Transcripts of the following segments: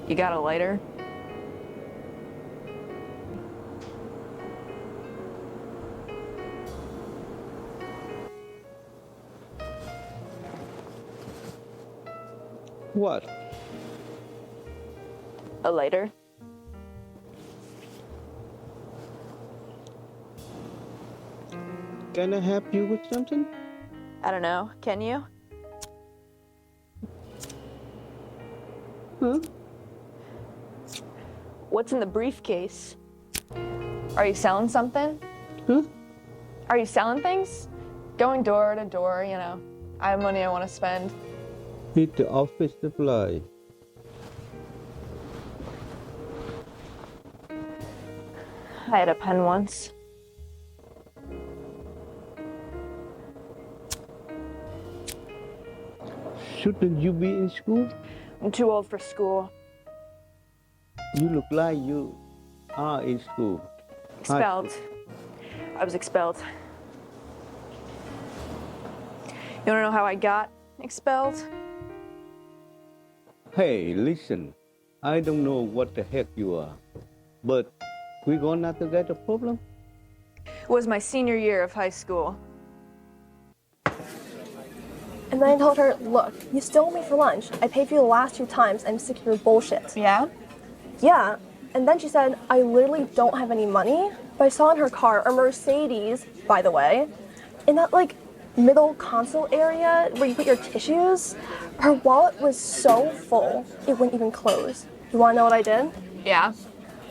You got a lighter? What? A lighter? Can I help you with something? I don't know. Can you? Huh? What's in the briefcase? Are you selling something? Huh? Are you selling things? Going door to door, you know. I have money I want to spend. It's the office supply. I had a pen once. Shouldn't you be in school? I'm too old for school. You look like you are in school. Expelled. I was expelled. You wanna know how I got expelled? Hey, listen. I don't know what the heck you are, but we're gonna to get a problem? It was my senior year of high school. And then I told her, look, you stole me for lunch. I paid for you the last 2 times. I'm sick of your bullshit. Yeah? Yeah. And then she said, I literally don't have any money, but I saw in her car a Mercedes, by the way, in that like middle console area where you put your tissues. Her wallet was so full, it wouldn't even close. You wanna know what I did? Yeah.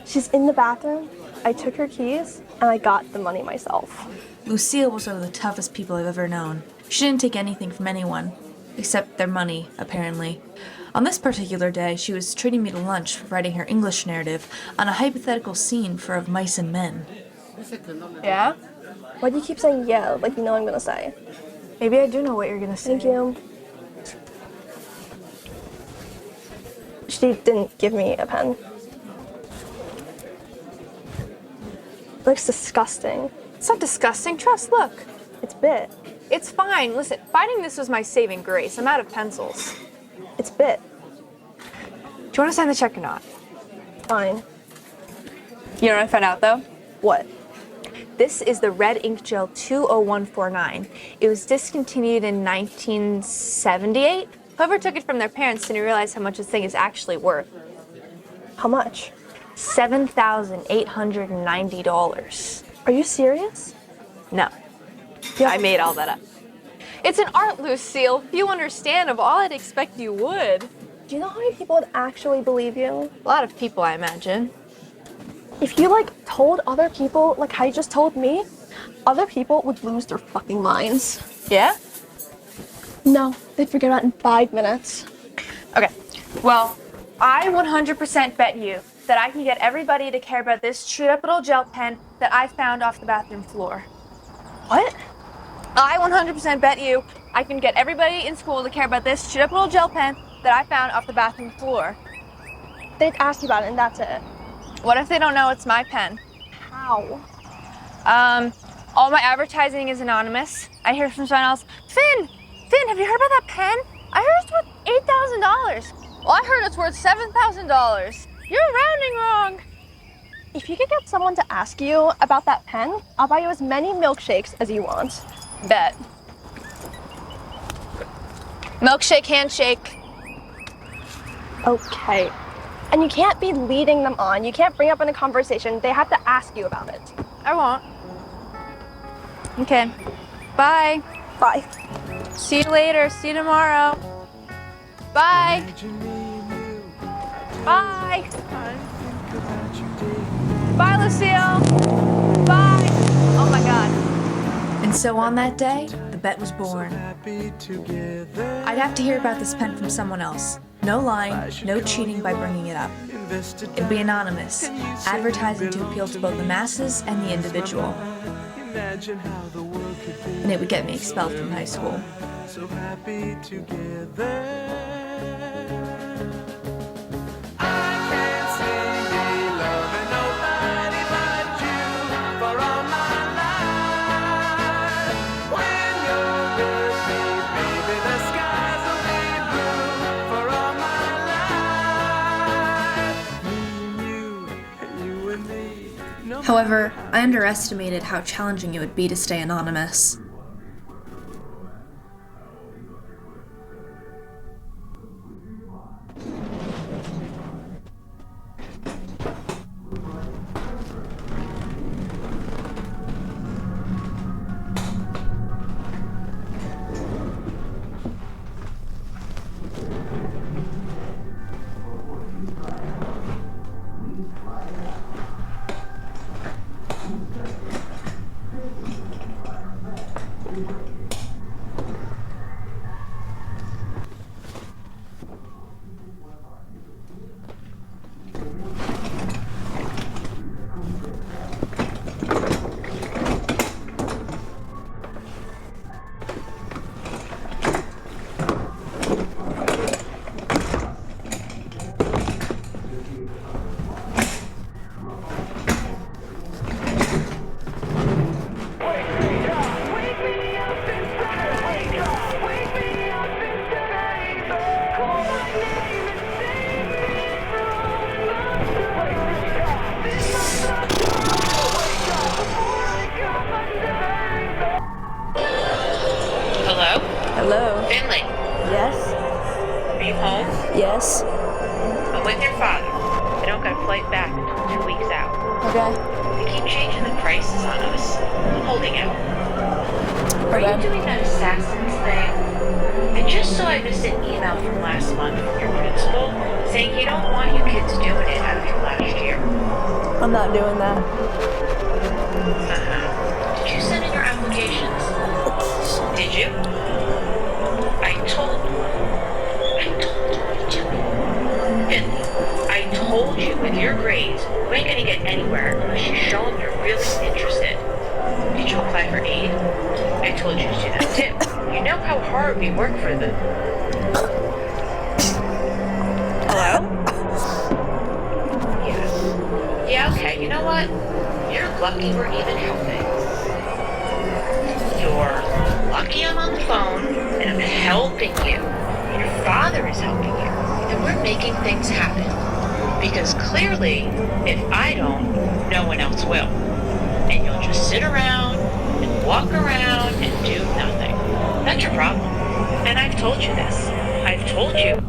She's in the bathroom. I took her keys and I got the money myself. Lucille was one of the toughest people I've ever known. She didn't take anything from anyone, except their money, apparently. On this particular day, she was treating me to lunch for writing her English narrative on a hypothetical scene for Of Mice and Men. Yeah? Why do you keep saying yeah, like you know what I'm gonna say? Maybe I do know what you're gonna say. Thank you. She didn't give me a pen. Looks disgusting. It's not disgusting. Trust, look. It's bit. It's fine. Listen, finding this was my saving grace. I'm out of pencils. It's bit. Do you want to sign the check or not? Fine. You know what I found out, though? What? This is the red ink gel 20149. It was discontinued in 1978. Whoever took it from their parents didn't realize how much this thing is actually worth. How much? $7,890. Are you serious? No. Yeah, I made all that up. It's an art, Lucille. If you understand of all I'd expect you would. Do you know how many people would actually believe you? A lot of people, I imagine. If you like told other people like how you just told me, other people would lose their fucking minds. Yeah? No, they'd figure it out in 5 minutes. Okay. Well, I 100% bet you that I can get everybody to care about this chewed up little gel pen that I found off the bathroom floor. What? I 100% bet you I can get everybody in school to care about this chewed up little gel pen that I found off the bathroom floor. They'd ask you about it and that's it. What if they don't know it's my pen? How? All my advertising is anonymous. I hear from someone else, Finn, have you heard about that pen? I heard it's worth $8,000. Well, I heard it's worth $7,000. You're rounding wrong. If you could get someone to ask you about that pen, I'll buy you as many milkshakes as you want. Bet. Milkshake, handshake. Okay. And you can't be leading them on. You can't bring up in a conversation. They have to ask you about it. I won't. Okay. Bye. Bye. See you later. See you tomorrow. Bye. Bye. Bye, Lucille. Bye. Oh my God. And so on that day, the bet was born. I'd have to hear about this pen from someone else. No lying, no cheating by bringing it up. It'd be anonymous, advertising to appeal to both the masses and the individual. And it would get me expelled from high school. However, I underestimated how challenging it would be to stay anonymous. Hello? Hello. Finley, Yes? are you home? Yes? I'm with your father. I don't got a flight back until 2 weeks out. Okay. They keep changing the prices on us. I'm holding out. Are Okay. you doing that Assassins thing? I just saw I missed an email from last month from your principal saying you don't want you kids doing it after last year. I'm not doing that. Did you send in your applications? Did you? I told you to. And I told you with your grades, you ain't gonna get anywhere unless you show them you're really interested. Did you apply for aid? I told you to do that too. You know how hard we work for them. Hello? Yes. Yeah, okay, you know what? You're lucky we're even helping. You're lucky I'm on the phone and I'm helping you. Your father is helping you. And we're making things happen. Because clearly, if I don't, no one else will. And you'll just sit around and walk around and do nothing. That's your problem. And I've told you this. I've told you.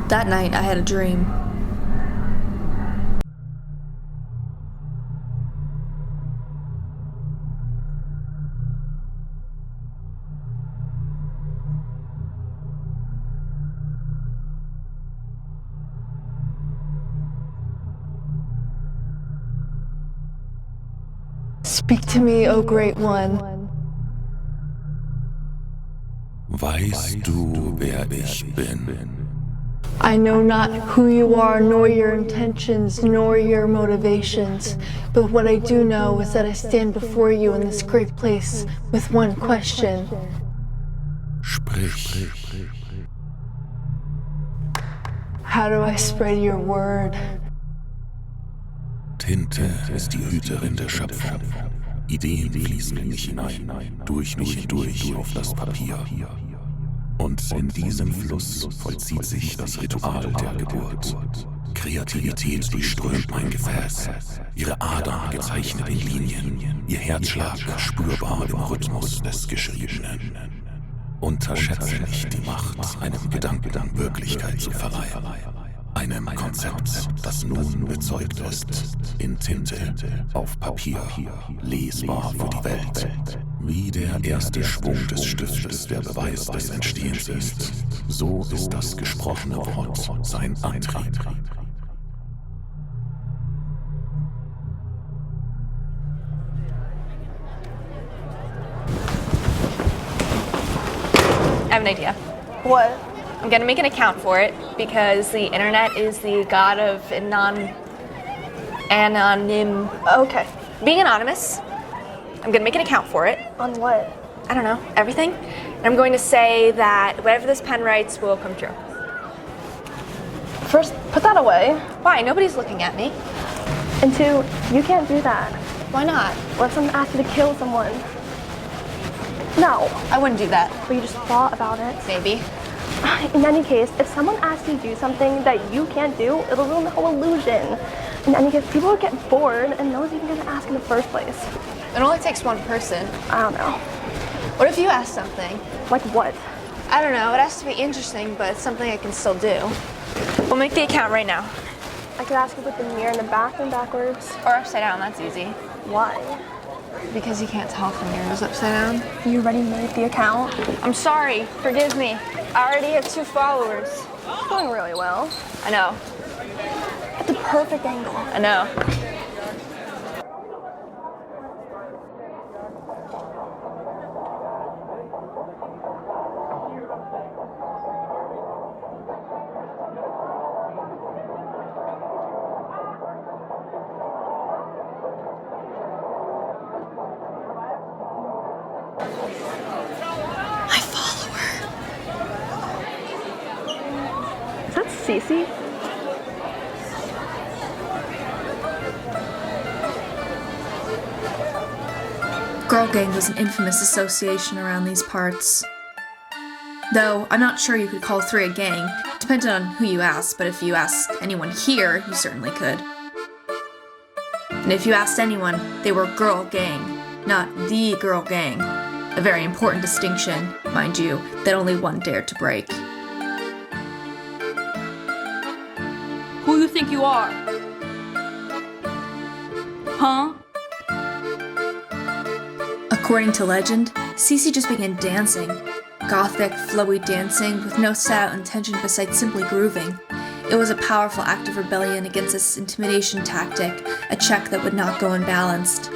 That night, I had a dream. Speak to me, O Great One. Weißt du, wer ich bin? I know not who you are, nor your intentions, nor your motivations, but what I do know is that I stand before you in this great place with one question. Sprich. How do I spread your word? Tinte ist die Hüterin der Schöpfung. Ideen fließen in mich hinein, durch mich hindurch auf das Papier. Und in diesem Fluss vollzieht sich das Ritual der Geburt. Kreativität durchströmt mein Gefäß, ihre Adern gezeichnet in Linien, ihr Herzschlag spürbar im Rhythmus des Geschriebenen. Unterschätze nicht die Macht, einem Gedanken Wirklichkeit zu verleihen. Einem Konzept, das nun bezeugt ist, in Tinte, auf Papier, lesbar für die Welt. Wie der erste Schwung des Stiftes der Beweis des Entstehens ist, so ist das gesprochene Wort sein Antrieb. I have an idea. What? I'm gonna make an account for it because the internet is the god of anonym. Okay. Being anonymous. I'm gonna make an account for it. On what? I don't know, everything. And I'm going to say that whatever this pen writes will come true. First, put that away. Why? Nobody's looking at me. And two, you can't do that. Why not? What if someone asks you to kill someone? No, I wouldn't do that. but you just thought about it. Maybe. In any case, if someone asks you to do something that you can't do, it'll ruin the whole illusion. In any case, people will get bored and no one's even gonna ask in the first place. It only takes one person. I don't know. What if you ask something? Like what? I don't know. It has to be interesting, but it's something I can still do. We'll make the account right now. I could ask you to put the mirror in the bathroom backwards. Or upside down. That's easy. Why? Because you can't tell if the mirror is upside down. You already made the account. I'm sorry. Forgive me. I already have 2 followers. It's going really well. I know. At the perfect angle. I know. I follow her. Is that Cece? Girl gang was an infamous association around these parts. Though, I'm not sure you could call 3 a gang, depending on who you ask, but if you asked anyone here, you certainly could. And if you asked anyone, they were girl gang, not the girl gang. A very important distinction, mind you, that only one dared to break. Who you think you are? Huh? According to legend, Cece just began dancing. Gothic, flowy dancing with no set-out intention besides simply grooving. It was a powerful act of rebellion against this intimidation tactic, a check that would not go unbalanced.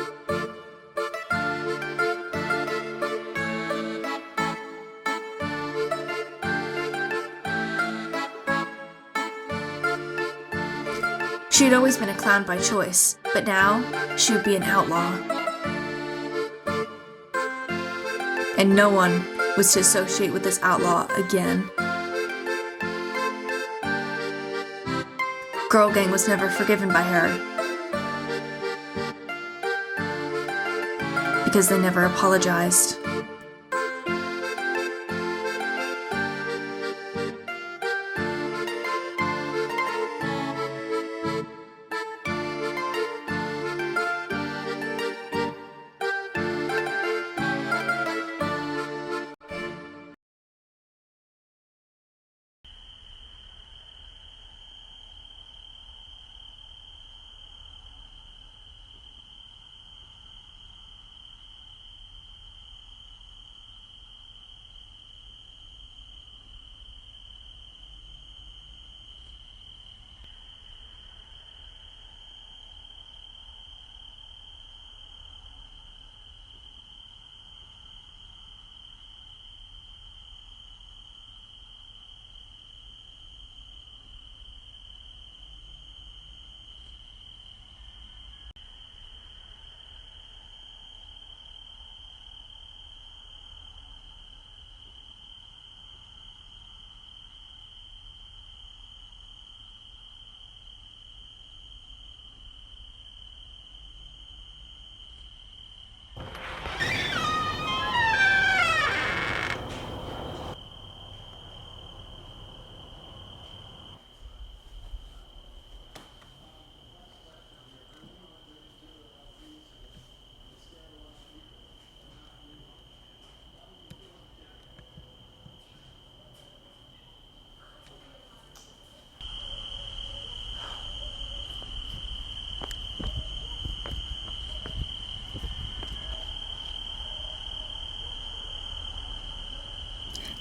She had always been a clown by choice, but now she would be an outlaw. And no one was to associate with this outlaw again. Girl gang was never forgiven by her, because they never apologized.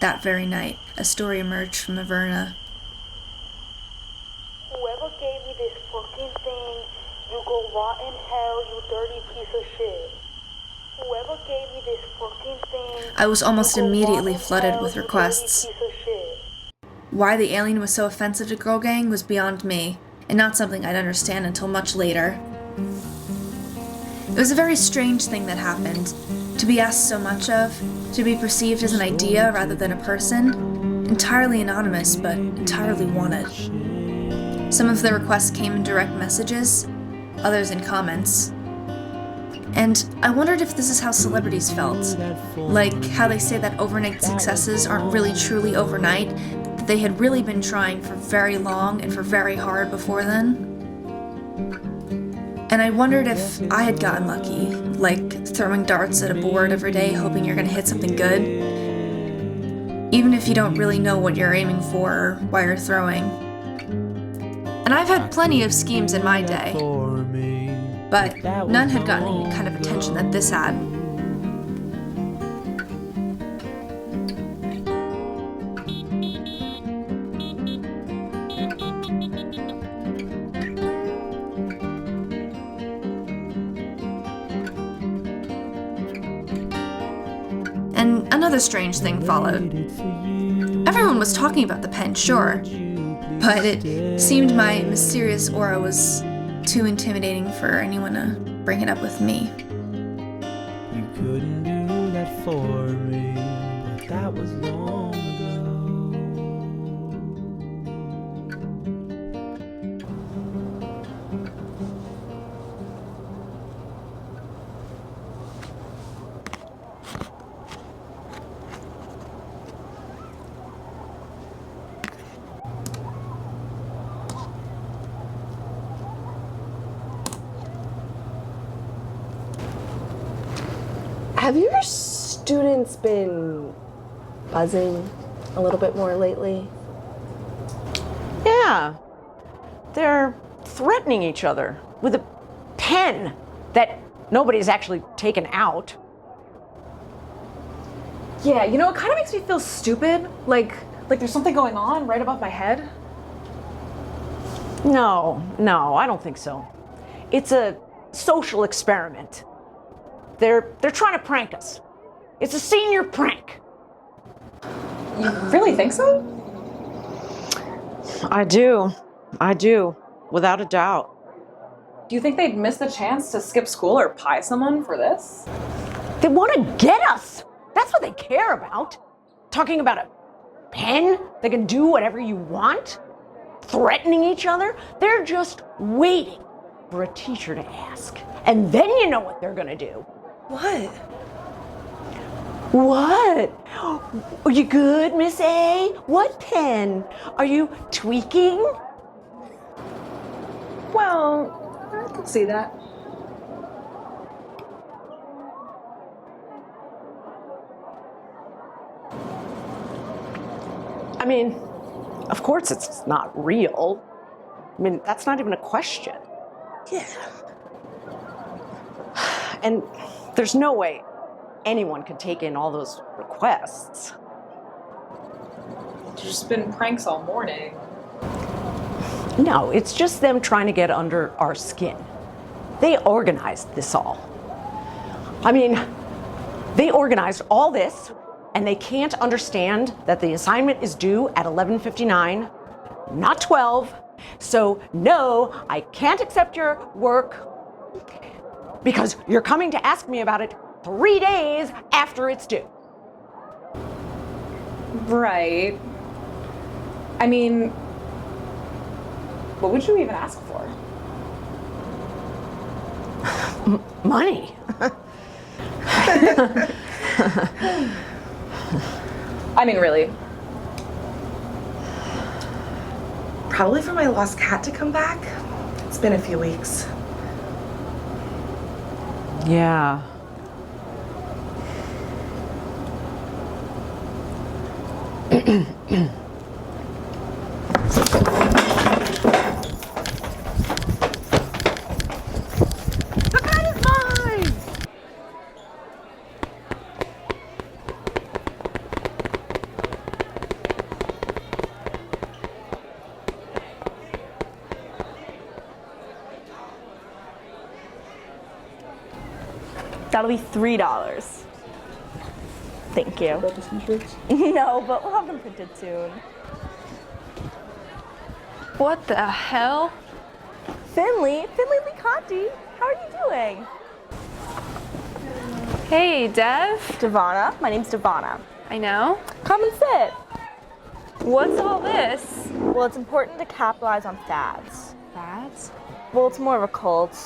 That very night, a story emerged from Averna. Whoever gave you this fucking thing, you go rot in hell, you dirty piece of shit. Whoever gave you this fucking thing, I was almost you go immediately rot in flooded hell, with you requests. dirty piece of shit. Why the alien was so offensive to Girl Gang was beyond me, and not something I'd understand until much later. It was a very strange thing that happened. To be asked so much of, to be perceived as an idea rather than a person, entirely anonymous but entirely wanted. Some of the requests came in direct messages, others in comments. And I wondered if this is how celebrities felt. Like how they say that overnight successes aren't really truly overnight, that they had really been trying for very long and for very hard before then. And I wondered if I had gotten lucky, like throwing darts at a board every day hoping you're gonna hit something good. Even if you don't really know what you're aiming for or why you're throwing. And I've had plenty of schemes in my day, but none had gotten any kind of attention that this had. And another strange thing followed. Everyone was talking about the pen, sure, but it seemed my mysterious aura was too intimidating for anyone to bring it up with me. You couldn't do that for me, but that was long ago. Have your students been buzzing a little bit more lately? Yeah. They're threatening each other with a pen that nobody's actually taken out. Yeah, you know, it kind of makes me feel stupid. Like there's something going on right above my head. No, I don't think so. It's a social experiment. They're trying to prank us. It's a senior prank. You really think so? I do, without a doubt. Do you think they'd miss the chance to skip school or pie someone for this? They want to get us. That's what they care about. Talking about a pen that can do whatever you want? Threatening each other? They're just waiting for a teacher to ask. And then you know what they're gonna do. What? What? Are you good, Miss A? What pen? Are you tweaking? Well, I can see that. I mean, of course it's not real. I mean, that's not even a question. Yeah. And there's no way anyone could take in all those requests. There's just been pranks all morning. No, it's just them trying to get under our skin. They organized this all. I mean, they organized all this, and they can't understand that the assignment is due at 11:59, not 12. So no, I can't accept your work because you're coming to ask me about it 3 days after it's due. Right. I mean, what would you even ask for? Money. I mean, really. Probably for my lost cat to come back. It's been a few weeks. Yeah. The cat is mine! That'll be $3. Thank you. About the t-shirts? No, but we'll have them printed soon. What the hell? Finley Licanti, how are you doing? Hey, Dev. Devana, my name's Devana. I know. Come and sit. What's all this? Well, it's important to capitalize on fads. Fads? Well, it's more of a cult.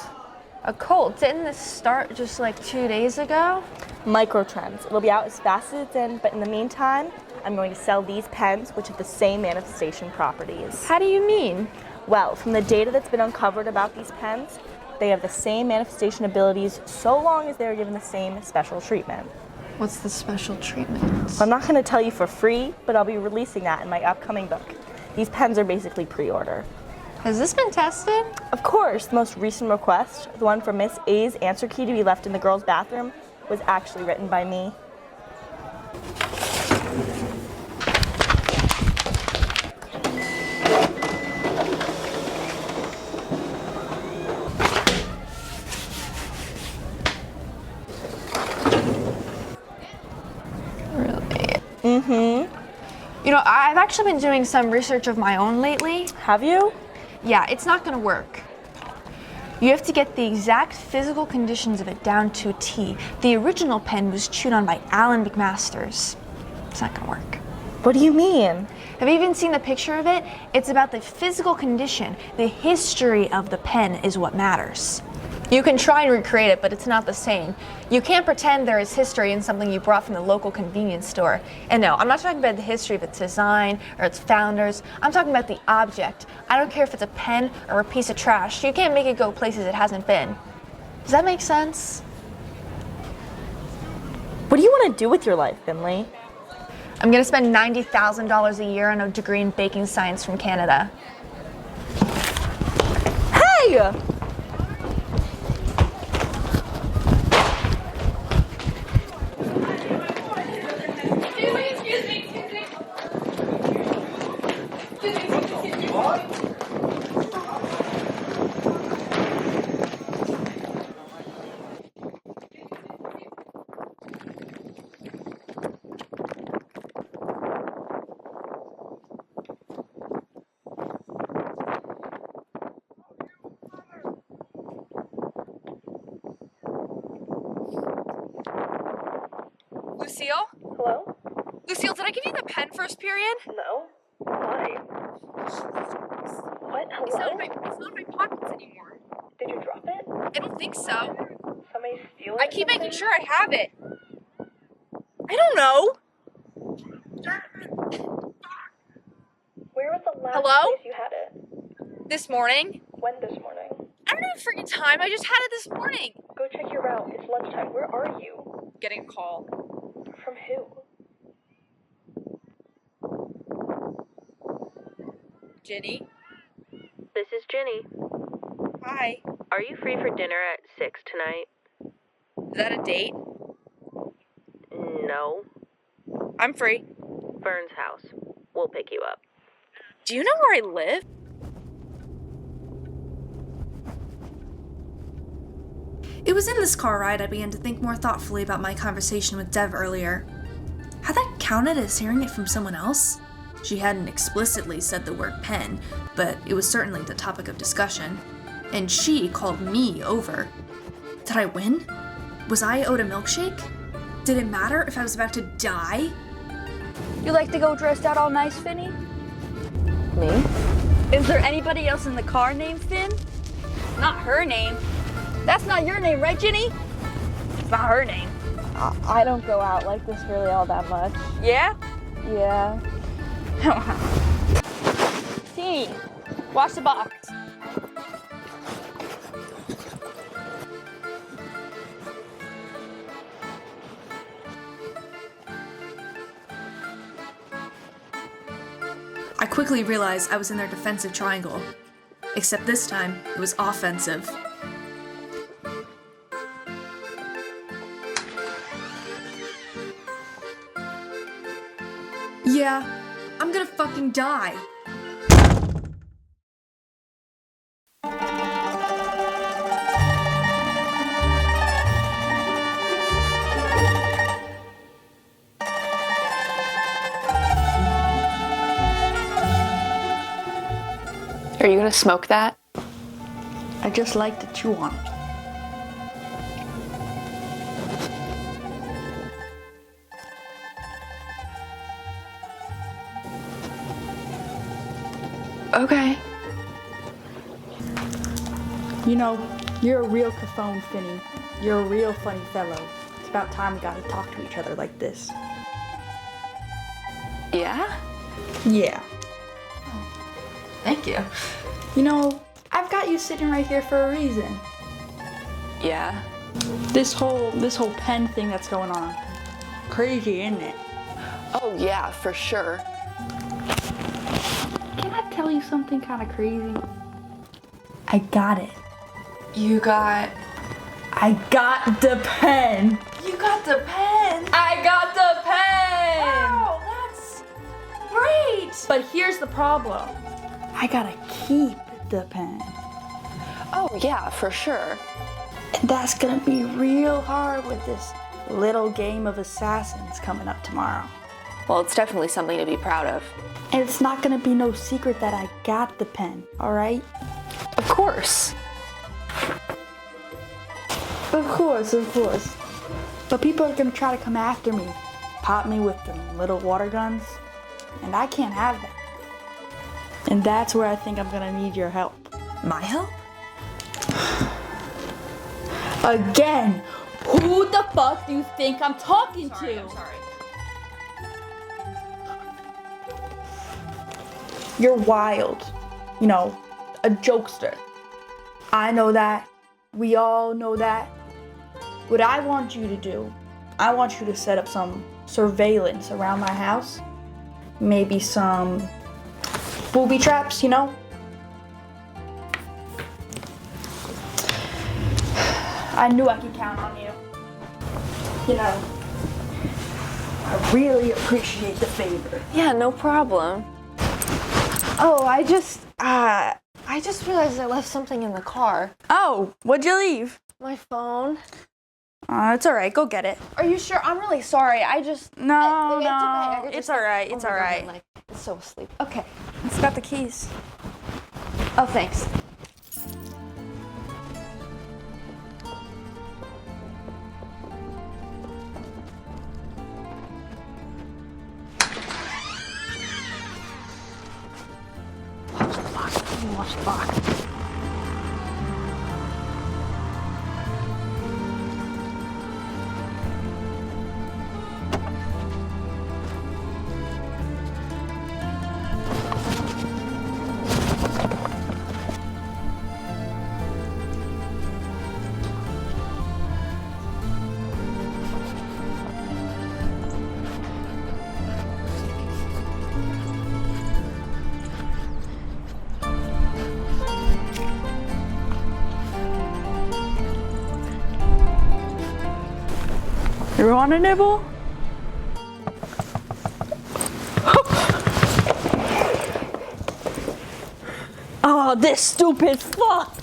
A cult? Didn't this start just like 2 days ago? Microtrends. It'll be out as fast as it's in, but in the meantime, I'm going to sell these pens, which have the same manifestation properties. How do you mean? Well, from the data that's been uncovered about these pens, they have the same manifestation abilities so long as they're given the same special treatment. What's the special treatment? I'm not going to tell you for free, but I'll be releasing that in my upcoming book. These pens are basically pre-order. Has this been tested? Of course. The most recent request, the one for Miss A's answer key to be left in the girls' bathroom, was actually written by me. You know, I've actually been doing some research of my own lately. Have you? Yeah, it's not gonna work. You have to get the exact physical conditions of it down to a T. The original pen was chewed on by Alan McMasters. It's not gonna work. What do you mean? Have you even seen the picture of it? It's about the physical condition. The history of the pen is what matters. You can try and recreate it, but it's not the same. You can't pretend there is history in something you brought from the local convenience store. And no, I'm not talking about the history of its design or its founders. I'm talking about the object. I don't care if it's a pen or a piece of trash. You can't make it go places it hasn't been. Does that make sense? What do you want to do with your life, Finley? I'm gonna spend $90,000 a year on a degree in baking science from Canada. Hey! Lucille? Hello? Lucille, did I give you the pen first period? No. Why? What? Hello? It's not in my pockets anymore. Did you drop it? I don't think so. Somebody steal it? I keep making sure I have it. I don't know. Where was the last Hello? place you had it? This morning? When this morning? I don't have freaking time. I just had it this morning. Go check your route. It's lunchtime. Where are you? Getting a call. From who? Ginny? This is Ginny. Hi. Are you free for dinner at 6 tonight? Is that a date? No. I'm free. Vern's house. We'll pick you up. Do you know where I live? It was in this car ride I began to think more thoughtfully about my conversation with Dev earlier. Had that counted as hearing it from someone else? She hadn't explicitly said the word pen, but it was certainly the topic of discussion. And she called me over. Did I win? Was I owed a milkshake? Did it matter if I was about to die? You like to go dressed out all nice, Finny? Me? Is there anybody else in the car named Finn? Not her name. That's not your name, right, Ginny? It's not her name. I don't go out like this really all that much. Yeah? Yeah. Teeny, watch the box. I quickly realized I was in their defensive triangle. Except this time, it was offensive. Yeah, I'm gonna fucking die. Are you gonna smoke that? I just like to chew on it. Okay. You know, you're a real caphone, Finny. You're a real funny fellow. It's about time we got to talk to each other like this. Yeah? Yeah. Thank you. You know, I've got you sitting right here for a reason. Yeah? This whole pen thing that's going on. Crazy, isn't it? Oh yeah, for sure. Can I tell you something kind of crazy? I got it. I got the pen. You got the pen! I got the pen! Wow, that's great! But here's the problem. I gotta keep the pen. Oh yeah, for sure. And that's gonna be real hard with this little game of assassins coming up tomorrow. Well, it's definitely something to be proud of. And it's not gonna be no secret that I got the pen, alright? Of course. Of course. But people are gonna try to come after me, pop me with them little water guns, and I can't have that. And that's where I think I'm gonna need your help. My help? Again, who the fuck do you think I'm talking to? I'm sorry. You're wild. You know, a jokester. I know that. We all know that. What I want you to do, I want you to set up some surveillance around my house. Maybe some booby traps, you know? I knew I could count on you. You know, I really appreciate the favor. Yeah, no problem. Oh, I just realized I left something in the car. Oh, what'd you leave? My phone. It's alright, go get it. Are you sure? I'm really sorry. No, It's alright, oh it's my God, alright. I'm like, it's so asleep. Okay. It's got the keys. Oh, thanks. Watch the box. You want a nibble? Oh, this stupid fuck!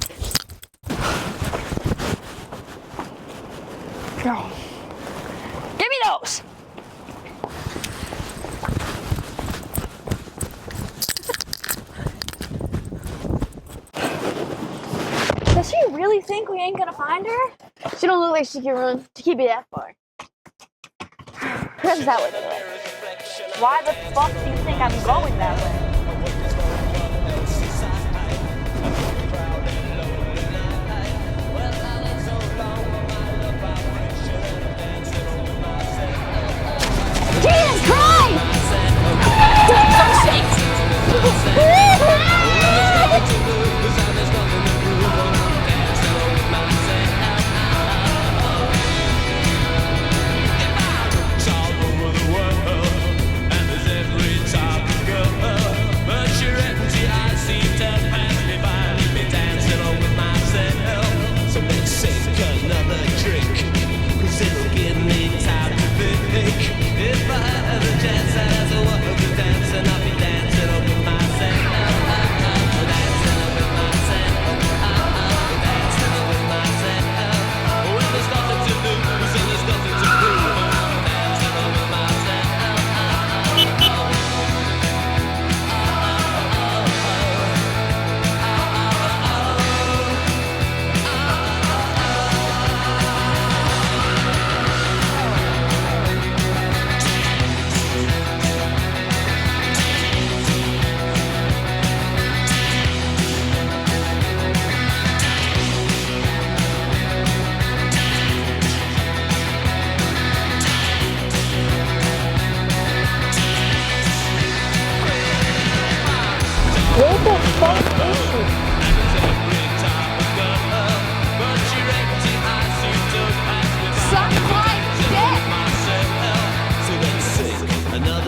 Go. Give me those! Does she really think we ain't gonna find her? She don't look like she can run to keep it that far. Perhaps that way, by the way. Why the fuck do you think I'm going that way? Jesus Christ! All over the world, and there's every type of girl.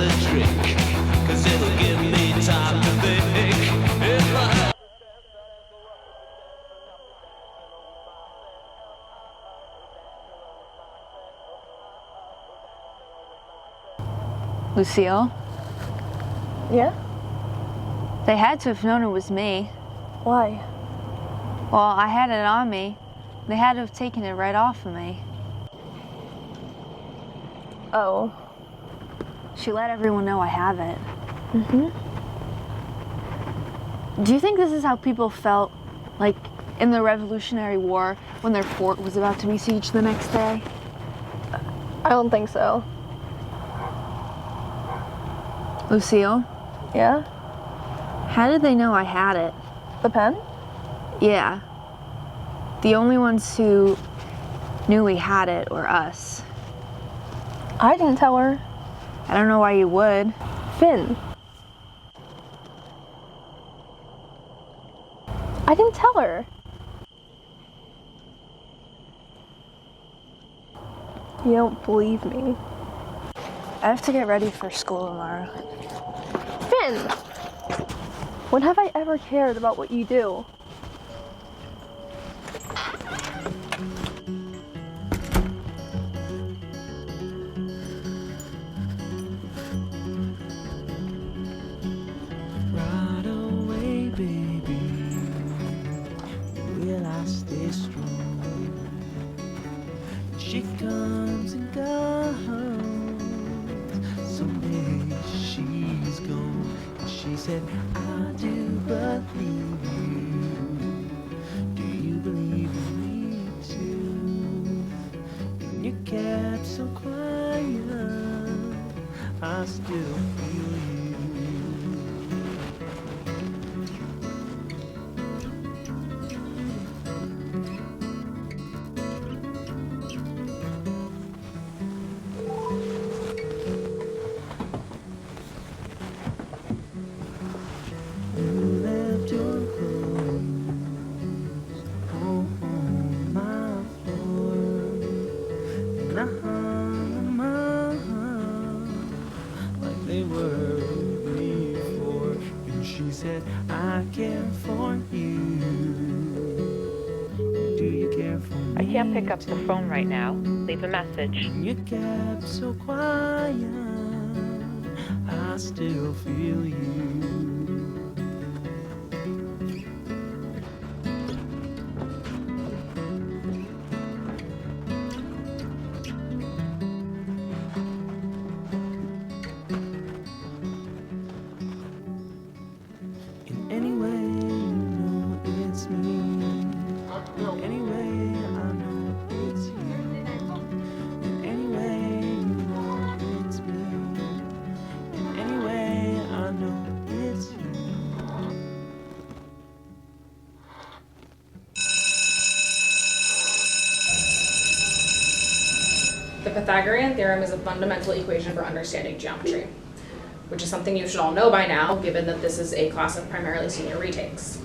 another drink, 'cause it'll give me time to think. If I Lucille, Yeah? they had to have known it was me. Why? Well, I had it on me. They had to have taken it right off of me. Oh. She let everyone know I have it. Mm-hmm. Do you think this is how people felt, like, in the Revolutionary War when their fort was about to be sieged the next day? I don't think so. Lucille? Yeah? How did they know I had it? The pen? Yeah. The only ones who knew we had it were us. I didn't tell her. I don't know why you would. Finn. I didn't tell her. You don't believe me. I have to get ready for school tomorrow. Finn! When have I ever cared about what you do? right away, baby, will I stay strong? She comes and goes, someday she's gone. And she said, I do believe you. Do you believe in me too? And you kept so quiet, I still feel you. I care for you. Do you care for me? I can't pick up the phone right now. Leave a message. You kept so quiet, I still feel you. In any way, you know it's me. In any way, I know it's you. In any way, you know it's me. In any way, I know it's you. The Pythagorean theorem is a fundamental equation for understanding geometry, which is something you should all know by now, given that this is a class of primarily senior retakes.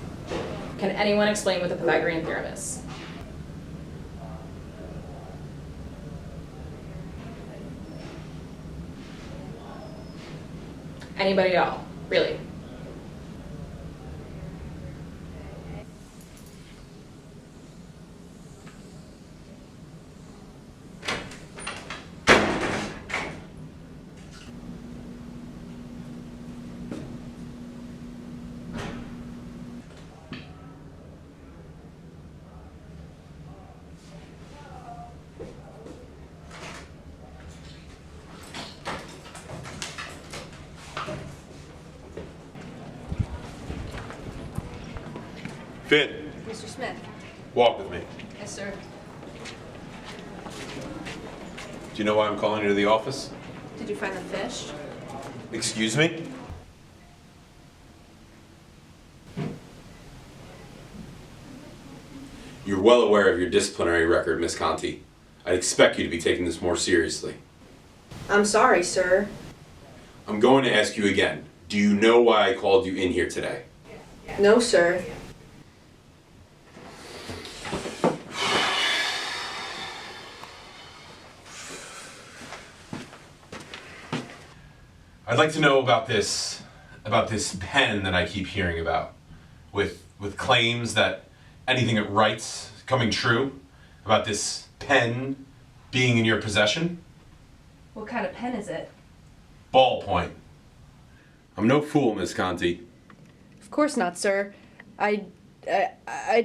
Can anyone explain what the Pythagorean theorem is? Anybody at all? Really? Finn, Mr. Smith. walk with me. Yes, sir. Do you know why I'm calling you to the office? Did you find the fish? Excuse me? You're well aware of your disciplinary record, Miss Conti. I'd expect you to be taking this more seriously. I'm sorry, sir. I'm going to ask you again. Do you know why I called you in here today? No, sir. I'd like to know about this pen that I keep hearing about, with claims that anything it writes coming true, about this pen being in your possession. What kind of pen is it? Ballpoint. I'm no fool, Miss Conti. Of course not, sir. I'd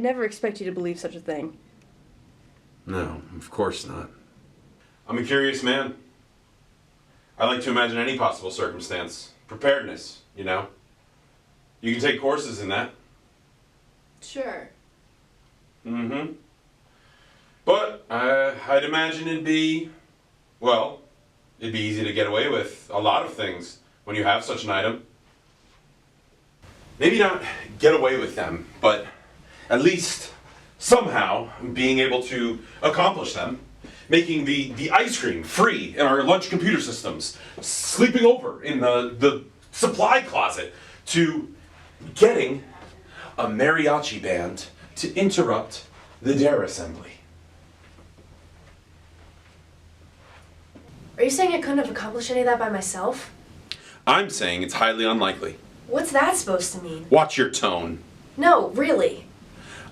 never expect you to believe such a thing. No, of course not. I'm a curious man. I like to imagine any possible circumstance. Preparedness, you know? You can take courses in that. Sure. Mm-hmm. But I'd imagine it'd be easy to get away with a lot of things when you have such an item. Maybe not get away with them, but at least somehow being able to accomplish them. Making the ice cream free in our lunch computer systems, sleeping over in the supply closet, to getting a mariachi band to interrupt the dare assembly. Are you saying I couldn't have accomplished any of that by myself? I'm saying it's highly unlikely. What's that supposed to mean? Watch your tone. No, really.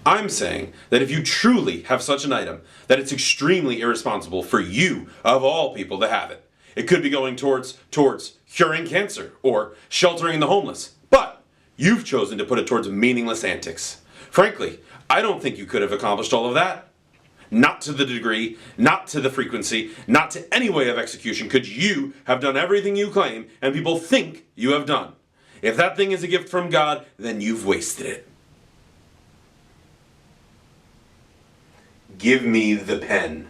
I'm saying that if you truly have such an item, that it's extremely irresponsible for you, of all people, to have it. It could be going towards curing cancer or sheltering the homeless. But you've chosen to put it towards meaningless antics. Frankly, I don't think you could have accomplished all of that. Not to the degree, not to the frequency, not to any way of execution could you have done everything you claim and people think you have done. If that thing is a gift from God, then you've wasted it. Give me the pen.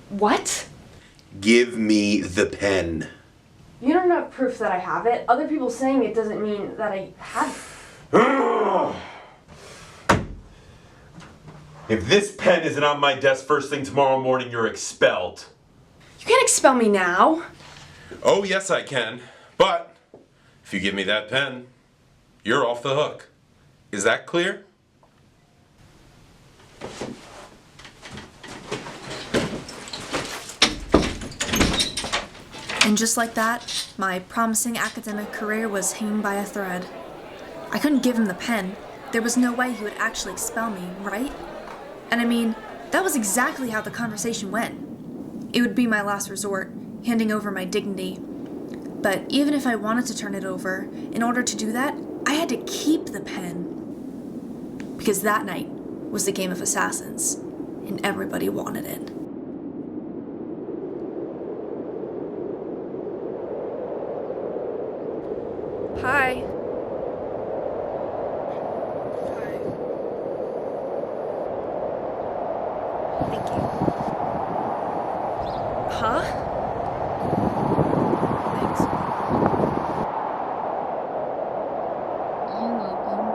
What? Give me the pen. You don't have proof that I have it. Other people saying it doesn't mean that I have it. If this pen isn't on my desk first thing tomorrow morning, you're expelled. You can't expel me now. Oh, yes, I can. But if you give me that pen, you're off the hook. Is that clear? And just like that, my promising academic career was hanging by a thread. I couldn't give him the pen. There was no way he would actually expel me, right? And I mean, that was exactly how the conversation went. It would be my last resort, handing over my dignity. But even if I wanted to turn it over, in order to do that, I had to keep the pen. Because that night was the game of assassins, and everybody wanted it. Hi. Thank you. Huh? Thanks. You're welcome.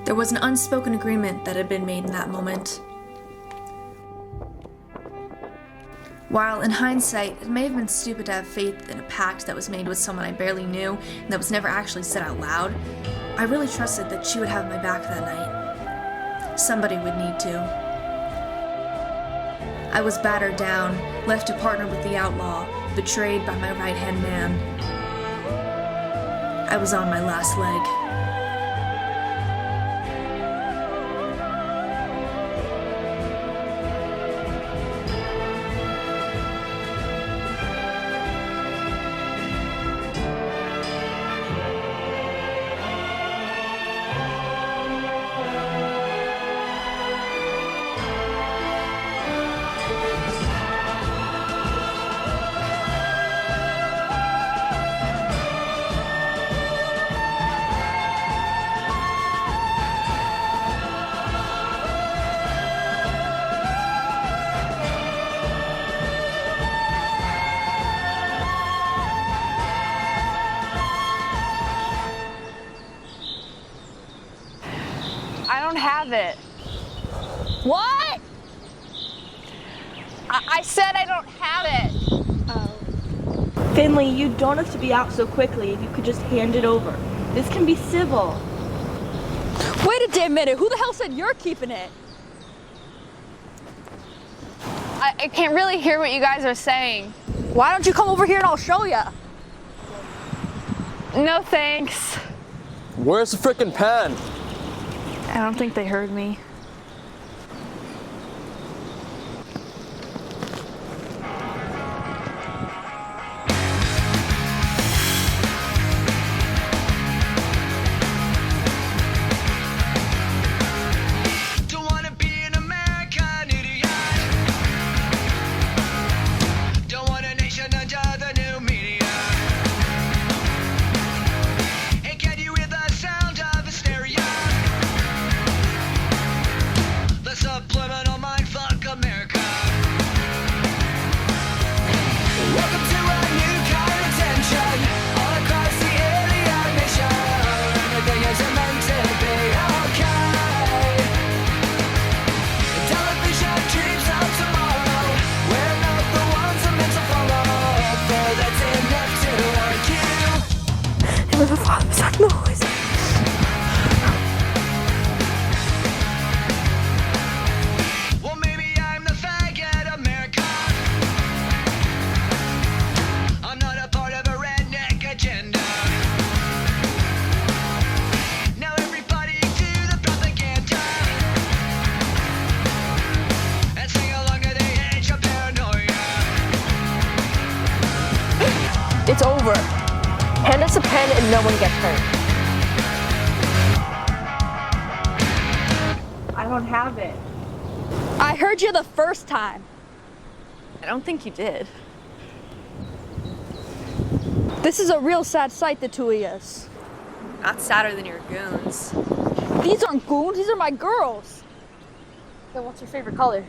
There was an unspoken agreement that had been made in that moment. While in hindsight, it may have been stupid to have faith in a pact that was made with someone I barely knew and that was never actually said out loud, I really trusted that she would have my back that night. Somebody would need to. I was battered down, left to partner with the outlaw, betrayed by my right-hand man. I was on my last leg. I don't have it. What? I said I don't have it. Finley, you don't have to be out so quickly. If you could just hand it over. This can be civil. Wait a damn minute, who the hell said you're keeping it? I can't really hear what you guys are saying. Why don't you come over here and I'll show ya? No thanks. Where's the frickin' pen? I don't think they heard me. It's over. Hand us a pen and no one gets hurt. I don't have it. I heard you the first time. I don't think you did. This is a real sad sight, the two of yous. Not sadder than your goons. These aren't goons, these are my girls. Then what's your favorite color?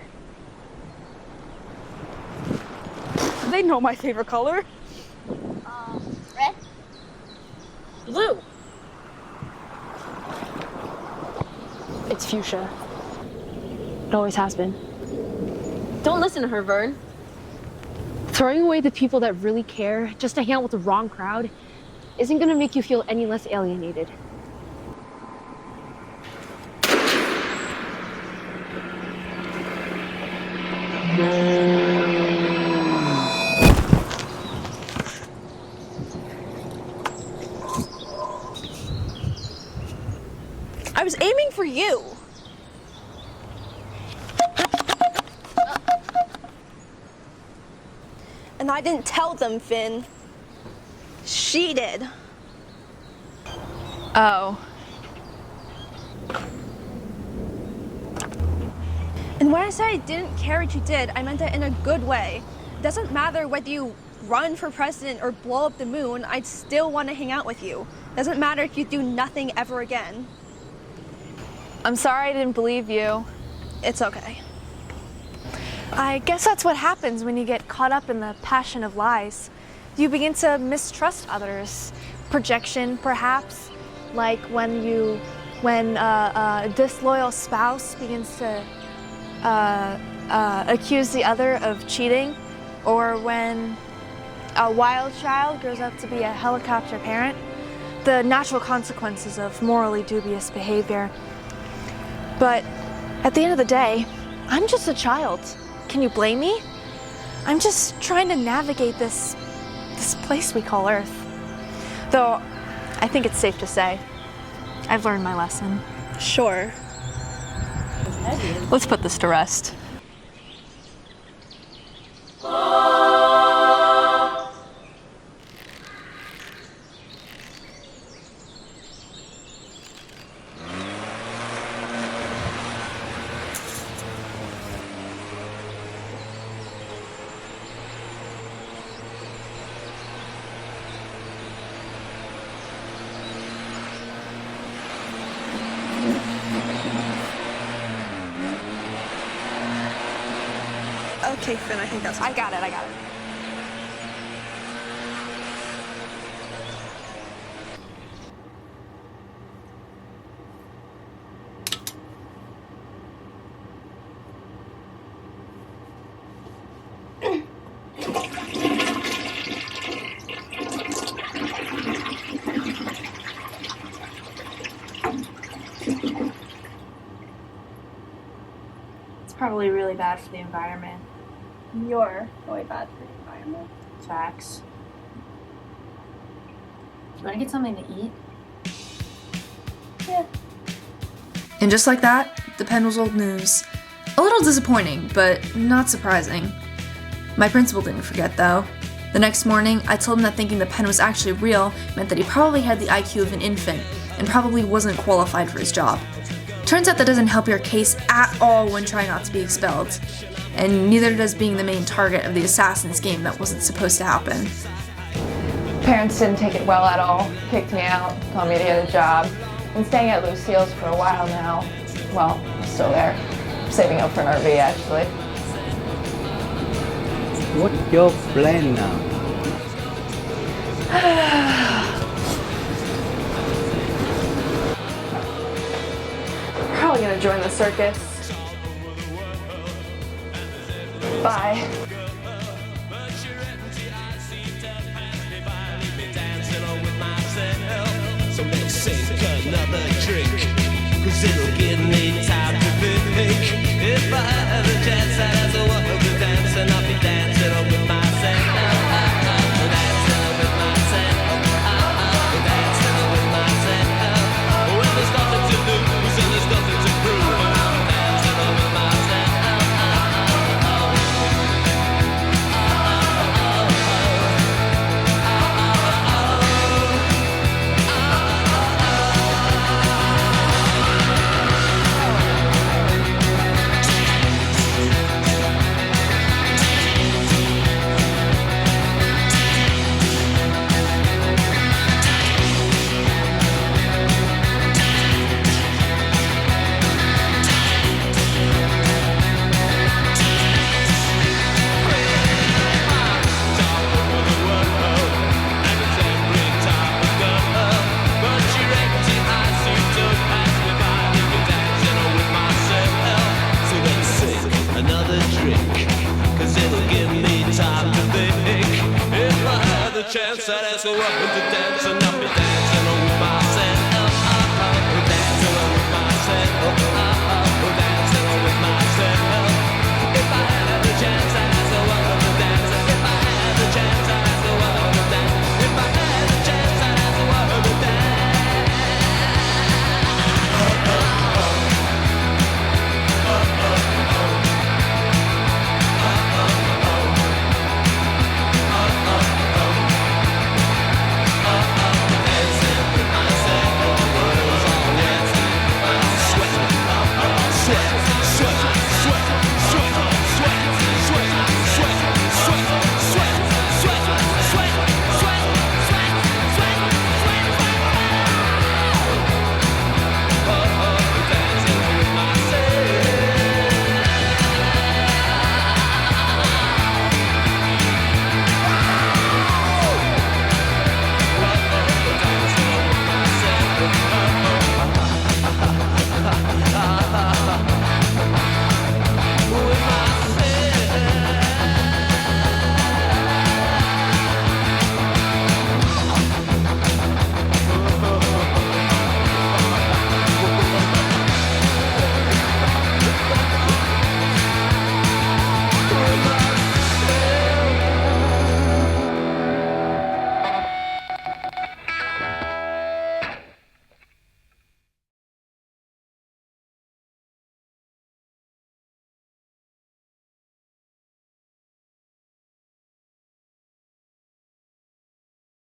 They know my favorite color. Red? Blue. It's fuchsia. It always has been. Don't listen to her, Vern. Throwing away the people that really care just to hang out with the wrong crowd isn't gonna make you feel any less alienated. I was aiming for you. And I didn't tell them, Finn. She did. Oh. And when I said I didn't care what you did, I meant it in a good way. It doesn't matter whether you run for president or blow up the moon, I'd still want to hang out with you. Doesn't matter if you do nothing ever again. I'm sorry I didn't believe you. It's okay. I guess that's what happens when you get caught up in the passion of lies. You begin to mistrust others. Projection, perhaps, like when a disloyal spouse begins to accuse the other of cheating, or when a wild child grows up to be a helicopter parent. The natural consequences of morally dubious behavior. But at the end of the day, I'm just a child. Can you blame me? I'm just trying to navigate this place we call Earth. Though, I think it's safe to say, I've learned my lesson. Sure. Let's put this to rest. Okay, Finn, I think that's... I got it. probably really bad for the environment. You're really bad for the environment. Facts. You want to get something to eat? Yeah. And just like that, the pen was old news. A little disappointing, but not surprising. My principal didn't forget though. The next morning, I told him that thinking the pen was actually real meant that he probably had the IQ of an infant and probably wasn't qualified for his job. Turns out that doesn't help your case at all when trying not to be expelled. And neither does being the main target of the Assassin's game that wasn't supposed to happen. Parents didn't take it well at all, kicked me out, told me to get a job. Been staying at Lucille's for a while now. Well, I'm still there. Saving up for an RV, actually. What's your plan now? Probably gonna join the circus. Bye. So let's take another drink, 'cause it'll give me time to think. If I had a chance, I'd as a woman to dance, and I'll be dancing with myself. Dancing with myself. Dancing with myself. When there's nothing to lose and there's nothing to prove, dancing with myself. Another drink, 'cause it'll give me time to think. If I had the chance, I'd ask a woman to